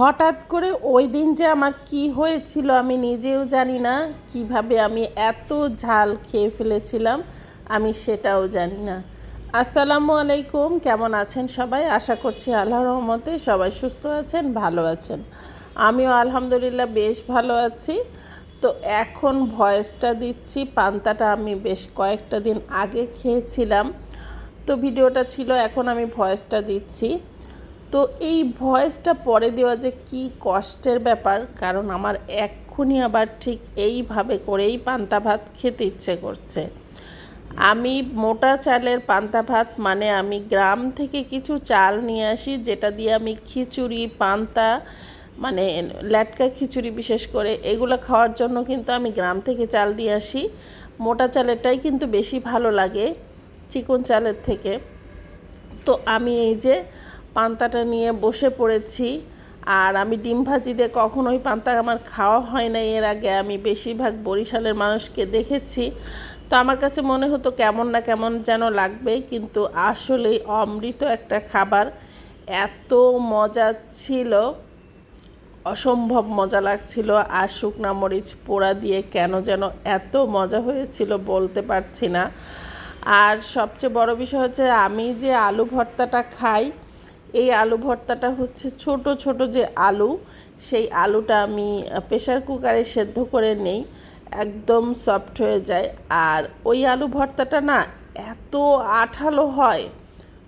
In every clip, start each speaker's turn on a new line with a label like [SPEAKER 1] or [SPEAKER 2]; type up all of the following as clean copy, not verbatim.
[SPEAKER 1] হঠাৎ করে ওই দিন যে আমার কি হয়েছিল আমি নিজেও জানি না। কিভাবে আমি এত ঝাল খেয়ে ফেলেছিলাম আমি সেটাও জানি না। আসসালামু আলাইকুম, কেমন আছেন সবাই? আশা করছি আল্লাহর রহমতে সবাই সুস্থ আছেন, ভালো আছেন। আমিও আলহামদুলিল্লাহ বেশ ভালো আছি। তো এখন ভয়েসটা দিচ্ছি, পান্তাটা আমি বেশ কয়েকটা দিন আগে খেয়েছিলাম, তো ভিডিওটা ছিল, এখন আমি ভয়েসটা দিচ্ছি। তো এই ভয়েসটা পরে দেওয়া যে কি কষ্টের ব্যাপার, কারণ আমার এক্ষুনি আবার ঠিক এইভাবে করেই পান্তা ভাত খেতে ইচ্ছে করছে। আমি মোটা চালের পান্তা ভাত মানে আমি গ্রাম থেকে কিছু চাল নিয়ে আসি, যেটা দিয়ে আমি খিচুড়ি, পান্তা মানে ল্যাটকা খিচুড়ি বিশেষ করে এগুলো খাওয়ার জন্য কিন্তু আমি গ্রাম থেকে চাল নিয়ে আসি। মোটা চালেরটাই কিন্তু বেশি ভালো লাগে চিকন চালের থেকে। তো আমি এই যে পান্তাটা নিয়ে বসে পড়েছি। আর আমি ডিম ভাজি দিয়ে কখনোই পান্তা আমার খাওয়া হয় না এর আগে। আমি বেশিরভাগ বরিশালের মানুষকে দেখেছি, তো আমার কাছে মনে হতো কেমন না কেমন যেন লাগবে, কিন্তু আসলেই অমৃত একটা খাবার। এত মজা ছিল, অসম্ভব মজা লাগছিল। আর শুকনা মরিচ পোড়া দিয়ে কেন যেন এত মজা হয়েছিল বলতে পারছি না। আর সবচেয়ে বড় বিষয় হচ্ছে আমি যে আলু ভর্তাটা খাই, এই আলু ভর্তাটা হচ্ছে ছোট ছোট যে আলু, সেই আলুটা আমি প্রেসার কুকারে সেদ্ধ করে নেই, একদম সফট হয়ে যায়। আর ওই আলু ভর্তাটা না এত আঠালো হয়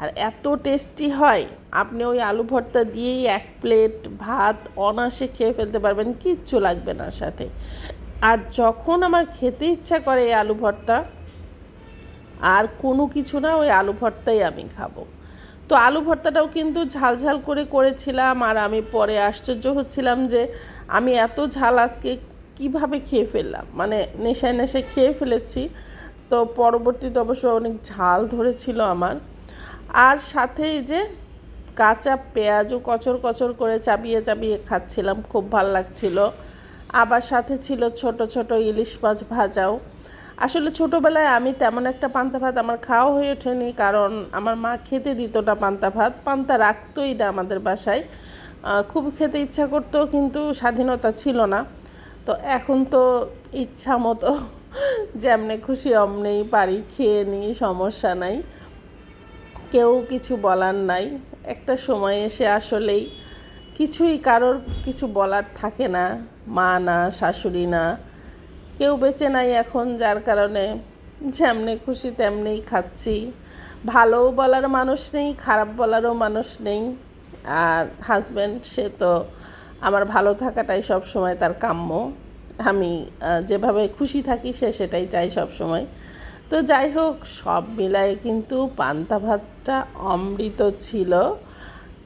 [SPEAKER 1] আর এত টেস্টি হয়, আপনি ওই আলু ভর্তা দিয়েই এক প্লেট ভাত অনায়াসে খেয়ে ফেলতে পারবেন, কিচ্ছু লাগবে না সাথে। আর যখন আমার খেতে ইচ্ছা করে এই আলু ভর্তা, আর কোনো কিছু না, ওই আলু ভর্তাই আমি খাবো। তো আলু ভর্তাটাও কিন্তু ঝাল ঝাল করে করেছিলাম, আর আমি পরে আশ্চর্য হচ্ছিলাম যে আমি এত ঝাল আজকে কিভাবে খেয়ে ফেললাম, মানে নেশায় নেশায় খেয়ে ফেলেছি। তো পরবর্তীতে অবশ্য অনেক ঝাল ধরেছিল আমার। আর সাথে এই যে কাঁচা পেঁয়াজও কচর কচর করে চাবিয়ে চাবিয়ে খাচ্ছিলাম, খুব ভাল লাগছিল। আবার সাথে ছিল ছোট ছোট ইলিশ মাছ ভাজাও। আসলে ছোটোবেলায় আমি তেমন একটা পান্তা ভাত আমার খাওয়া হয়ে ওঠেনি, কারণ আমার মা খেতে দিত না পান্তা ভাত, পান্তা রাখতোই না আমাদের বাসায়। খুব খেতে ইচ্ছা করতো কিন্তু স্বাধীনতা ছিল না। তো এখন তো ইচ্ছা মতো যেমনে খুশি অমনেই পারি, খেয়ে নিই, সমস্যা নাই, কেউ কিছু বলার নাই। একটা সময় এসে আসলেই কিছুই কারোর কিছু বলার থাকে না, মা না, শাশুড়ি না, কেউ বেঁচে নাই এখন, যার কারণে যেমনে খুশি তেমনিই খাচ্ছি। ভালোও বলার মানুষ নেই, খারাপ বলারও মানুষ নেই। আর হাজব্যান্ড, সে তো আমার ভালো থাকাটাই সব সময় তার কাম্য। আমি যেভাবে খুশি থাকি সে সেটাই চাই সব সময়। তো যাই হোক, সব মিলায়ে কিন্তু পান্তা ভাতটা অমৃত ছিল।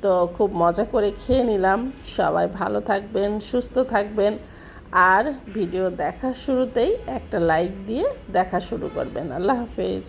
[SPEAKER 1] তো খুব মজা করে খেয়ে নিলাম। সবাই ভালো থাকবেন, সুস্থ থাকবেন। আর ভিডিও দেখার শুরুতেই একটা লাইক দিয়ে দেখা শুরু করবেন। আল্লাহ হাফেজ।